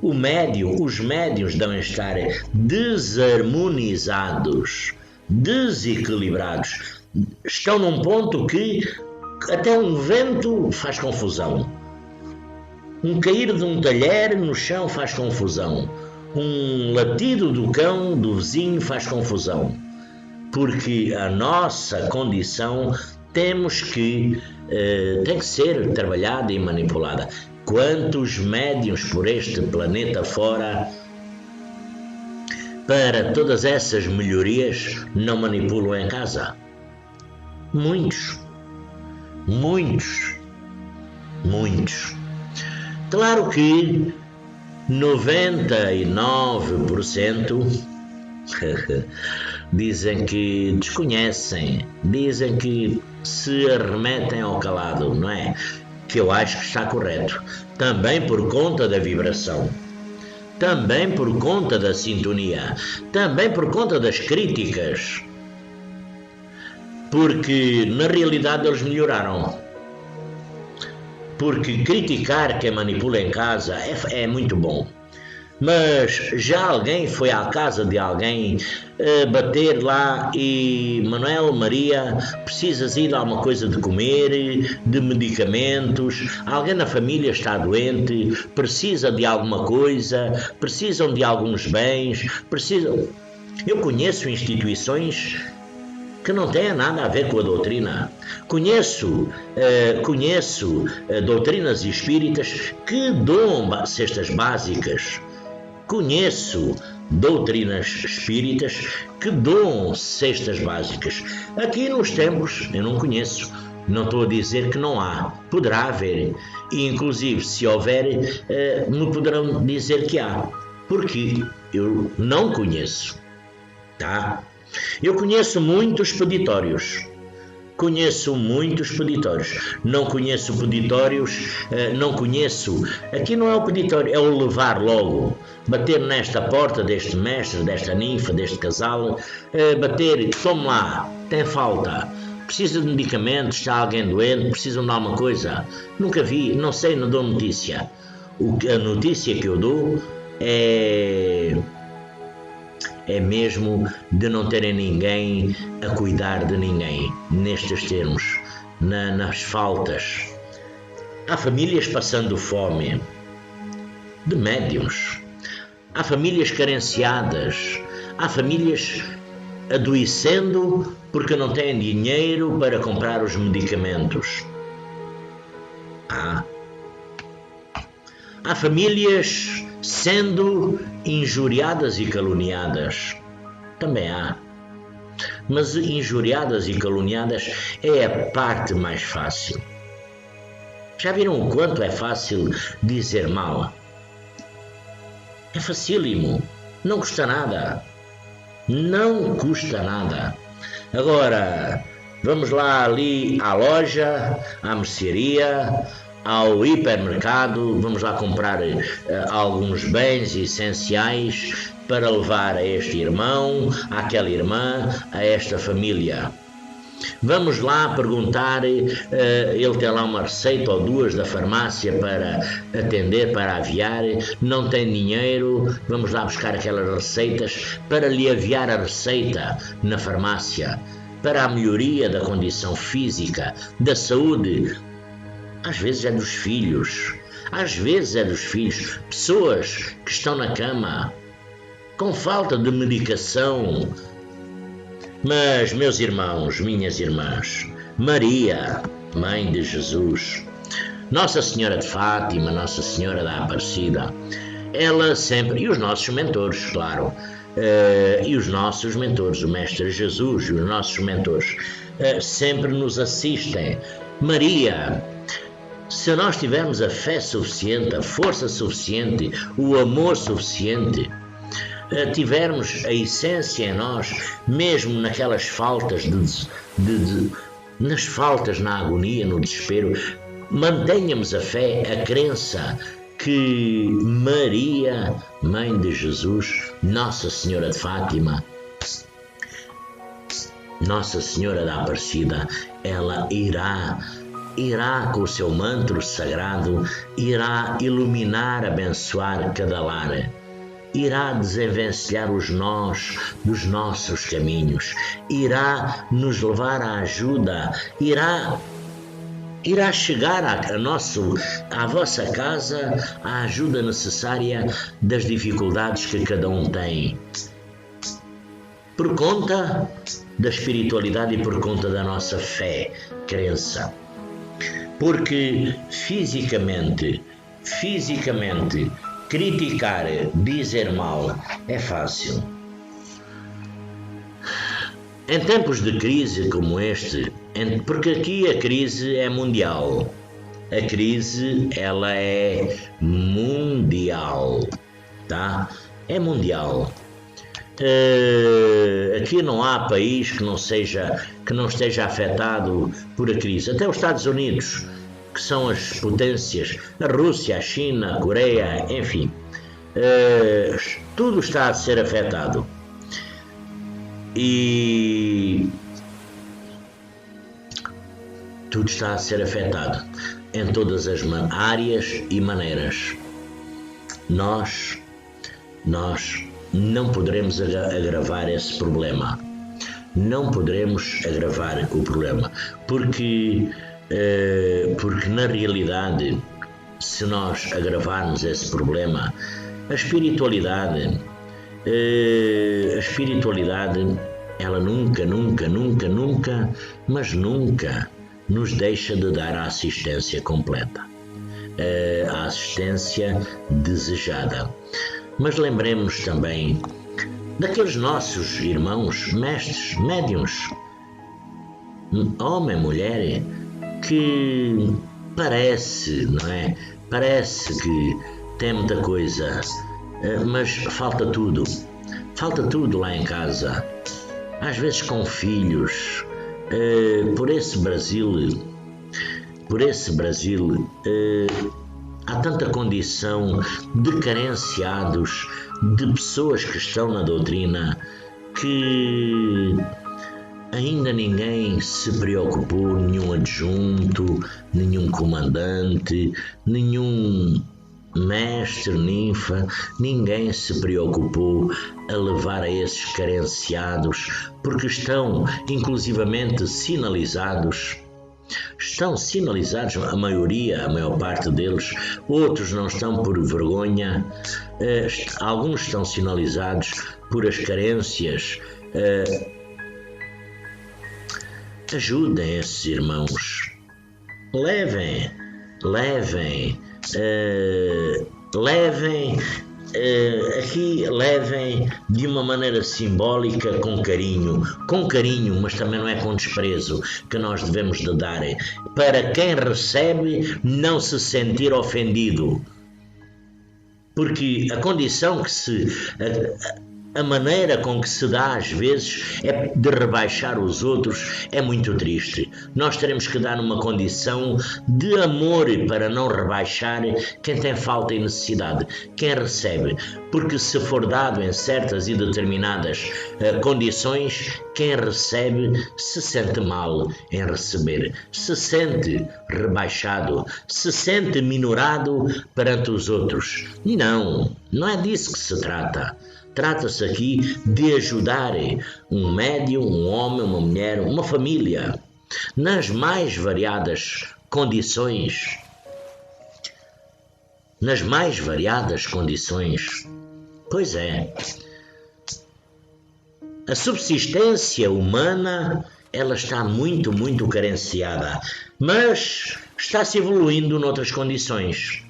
Os médiuns devem estar desarmonizados, desequilibrados. Estão num ponto que até um vento faz confusão. Um cair de um talher no chão faz confusão. Um latido do cão do vizinho faz confusão. Porque a nossa condição tem que ser trabalhada e manipulada. Quantos médiuns por este planeta fora, para todas essas melhorias, não manipulam em casa? Muitos. Claro que 99% dizem que desconhecem, dizem que se arremetem ao calado, não é? que eu acho que está correto, também por conta da vibração, também por conta da sintonia, também por conta das críticas, porque na realidade eles melhoraram. Porque criticar quem manipula em casa é muito bom. Mas já alguém foi à casa de alguém bater lá e Manuel, Maria, precisas ir a alguma coisa de comer, de medicamentos, alguém na família está doente, precisa de alguma coisa, precisam de alguns bens, precisam... Eu conheço instituições que não têm nada a ver com a doutrina. Conheço doutrinas espíritas que dão cestas básicas. Conheço doutrinas espíritas que dão cestas básicas. Aqui nos templos eu não conheço. Não estou a dizer que não há. Poderá haver. E inclusive, se houver, me poderão dizer que há. Porque eu não conheço. Tá? Eu conheço muitos peditórios. Não conheço peditórios, aqui não é o peditório, é o levar logo, bater nesta porta deste mestre, desta ninfa, deste casal, bater, tome lá, tem falta, precisa de medicamentos, está alguém doente, precisam de alguma coisa, nunca vi, não sei, não dou notícia. A notícia que eu dou é mesmo de não terem ninguém a cuidar de ninguém, nestes termos, nas faltas. Há famílias passando fome, de médiuns, há famílias carenciadas, há famílias adoecendo porque não têm dinheiro para comprar os medicamentos. Há famílias sendo injuriadas e caluniadas. Também há. Mas injuriadas e caluniadas é a parte mais fácil. Já viram o quanto é fácil dizer mal? É facílimo. Não custa nada. Não custa nada. Agora, vamos lá ali à loja, à mercearia, ao hipermercado, vamos lá comprar alguns bens essenciais para levar a este irmão, àquela irmã, a esta família. Vamos lá perguntar, ele tem lá uma receita ou duas da farmácia para atender, para aviar, não tem dinheiro, vamos lá buscar aquelas receitas para lhe aviar a receita na farmácia, para a melhoria da condição física, da saúde. Às vezes é dos filhos, pessoas que estão na cama, com falta de medicação. Mas, meus irmãos, minhas irmãs, Maria, Mãe de Jesus, Nossa Senhora de Fátima, Nossa Senhora da Aparecida, ela sempre, e os nossos mentores, claro, o Mestre Jesus e os nossos mentores, sempre nos assistem. Maria, se nós tivermos a fé suficiente, a força suficiente, o amor suficiente, tivermos a essência em nós, mesmo naquelas faltas, nas faltas, na agonia, no desespero, mantenhamos a fé, a crença que Maria, Mãe de Jesus, Nossa Senhora de Fátima, Nossa Senhora da Aparecida, ela irá com o seu manto sagrado, irá iluminar, abençoar cada lar, irá desenvencilhar os nós dos nossos caminhos, irá nos levar à ajuda, irá chegar à vossa casa a ajuda necessária das dificuldades que cada um tem, por conta da espiritualidade e por conta da nossa fé, crença. Porque fisicamente, criticar, dizer mal é fácil. Em tempos de crise como este, porque aqui a crise é mundial, a crise ela é mundial, tá? É mundial. Aqui não há país que não esteja afetado por a crise. Até os Estados Unidos, que são as potências, a Rússia, a China, a Coreia, enfim, tudo está a ser afetado. E tudo está a ser afetado em todas as áreas e maneiras. Nós não poderemos agravar esse problema. Não poderemos agravar o problema, porque na realidade, se nós agravarmos esse problema, a espiritualidade, ela nunca, mas nunca nos deixa de dar a assistência completa, a assistência desejada. Mas lembremos também daqueles nossos irmãos, mestres, médiuns, homem, mulher, que parece, não é? Parece que tem muita coisa, mas falta tudo lá em casa. Às vezes com filhos, por esse Brasil, há tanta condição de carenciados, de pessoas que estão na doutrina, que ainda ninguém se preocupou, nenhum adjunto, nenhum comandante, nenhum mestre, ninfa, ninguém se preocupou a levar a esses carenciados, porque estão inclusivamente sinalizados. Estão sinalizados, a maior parte deles, outros não estão por vergonha, alguns estão sinalizados por as carências. Ajudem esses irmãos, levem de uma maneira simbólica, com carinho, mas também não é com desprezo, que nós devemos de dar, para quem recebe não se sentir ofendido, porque a condição a maneira com que se dá às vezes é de rebaixar os outros, é muito triste. Nós teremos que dar uma condição de amor para não rebaixar quem tem falta e necessidade, quem recebe, porque se for dado em certas e determinadas condições, quem recebe se sente mal em receber, se sente rebaixado, se sente minorado perante os outros. Não é disso que se trata. Trata-se aqui de ajudar um médium, um homem, uma mulher, uma família, nas mais variadas condições. Pois é. A subsistência humana, ela está muito carenciada, mas está-se evoluindo noutras condições.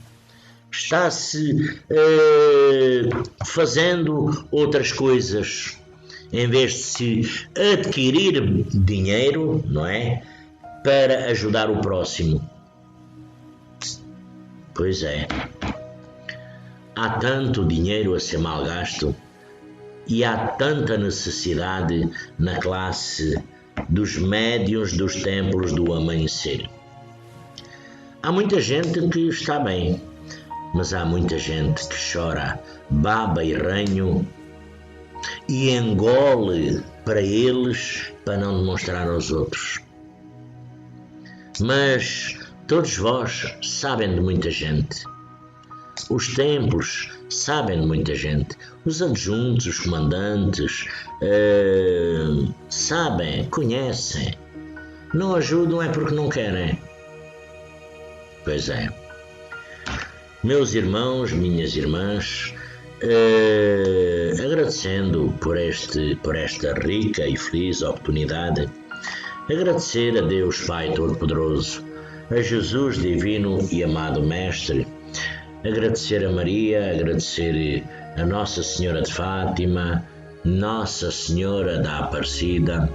Está-se fazendo outras coisas, em vez de se adquirir dinheiro, não é? Para ajudar o próximo. Pois é. Há tanto dinheiro a ser mal gasto e há tanta necessidade na classe dos médiuns dos templos do amanhecer. Há muita gente que está bem, mas há muita gente que chora, baba e ranho e engole para eles, para não demonstrar aos outros. Mas todos vós sabem de muita gente. Os templos sabem de muita gente. Os adjuntos, os comandantes, sabem, conhecem. Não ajudam é porque não querem. Pois é. Meus irmãos, minhas irmãs, agradecendo por esta rica e feliz oportunidade, agradecer a Deus Pai Todo-Poderoso, a Jesus Divino e Amado Mestre, agradecer a Maria, agradecer a Nossa Senhora de Fátima, Nossa Senhora da Aparecida,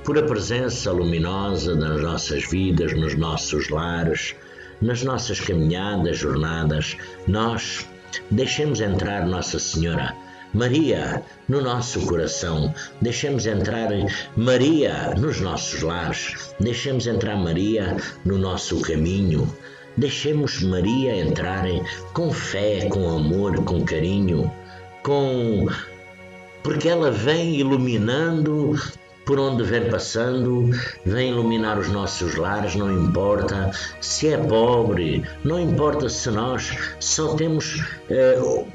por a presença luminosa nas nossas vidas, nos nossos lares, nas nossas caminhadas, jornadas. Nós deixemos entrar Nossa Senhora, Maria, no nosso coração, deixemos entrar Maria nos nossos lares, deixemos entrar Maria no nosso caminho, deixemos Maria entrar com fé, com amor, com carinho, porque ela vem iluminando por onde vem passando, vem iluminar os nossos lares, não importa se é pobre, não importa se nós só temos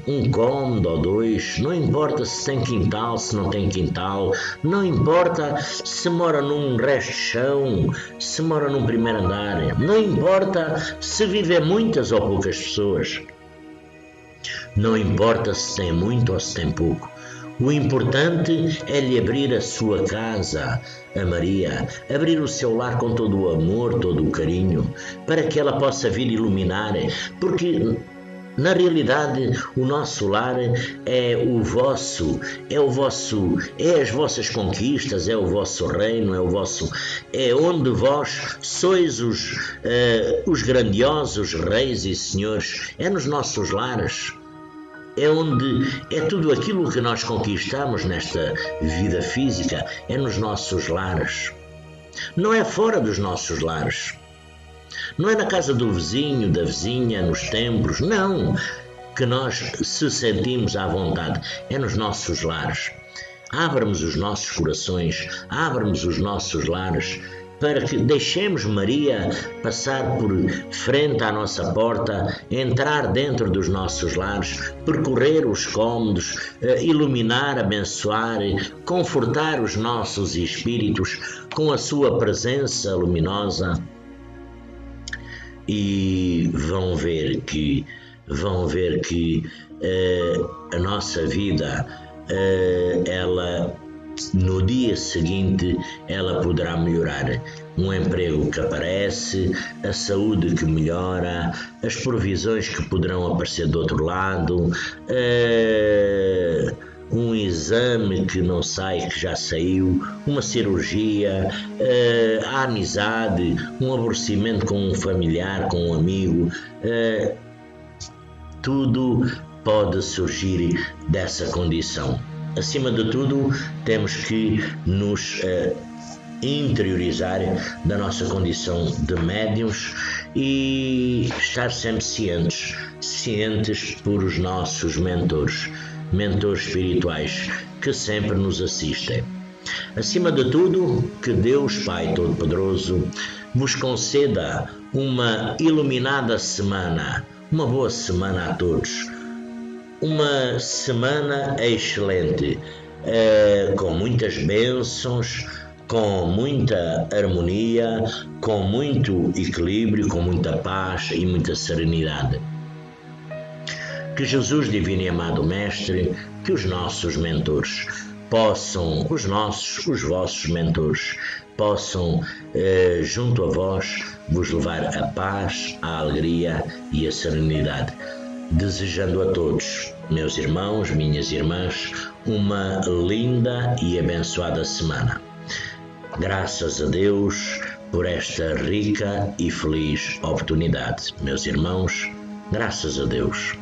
um cômodo ou dois, não importa se tem quintal, se não tem quintal, não importa se mora num resto de chão, se mora num primeiro andar, não importa se vivem muitas ou poucas pessoas, não importa se tem muito ou se tem pouco. O importante é lhe abrir a sua casa a Maria, abrir o seu lar com todo o amor, todo o carinho, para que ela possa vir iluminar, porque na realidade o nosso lar é as vossas conquistas, é o vosso reino, é onde vós sois os grandiosos reis e senhores, é nos nossos lares. É onde é tudo aquilo que nós conquistamos nesta vida física, é nos nossos lares. Não é fora dos nossos lares. Não é na casa do vizinho, da vizinha, nos templos, não, que nós se sentimos à vontade. É nos nossos lares. Abra-nos os nossos corações, abra-nos os nossos lares, para que deixemos Maria passar por frente à nossa porta, entrar dentro dos nossos lares, percorrer os cômodos, iluminar, abençoar, confortar os nossos espíritos com a sua presença luminosa. E vão ver que a nossa vida, ela no dia seguinte ela poderá melhorar. Um emprego que aparece, a saúde que melhora, as provisões que poderão aparecer do outro lado, um exame que não sai, que já saiu, uma cirurgia, a amizade, um aborrecimento com um familiar, com um amigo, tudo pode surgir dessa condição. Acima de tudo, temos que nos interiorizar da nossa condição de médiuns e estar sempre cientes por os nossos mentores espirituais que sempre nos assistem. Acima de tudo, que Deus Pai Todo-Poderoso vos conceda uma iluminada semana, uma boa semana a todos. Uma semana excelente, com muitas bênçãos, com muita harmonia, com muito equilíbrio, com muita paz e muita serenidade. Que Jesus Divino e Amado Mestre, que os nossos mentores possam, os vossos mentores, possam, junto a vós, vos levar a paz, a alegria e a serenidade. Desejando a todos, meus irmãos, minhas irmãs, uma linda e abençoada semana. Graças a Deus por esta rica e feliz oportunidade. Meus irmãos, graças a Deus.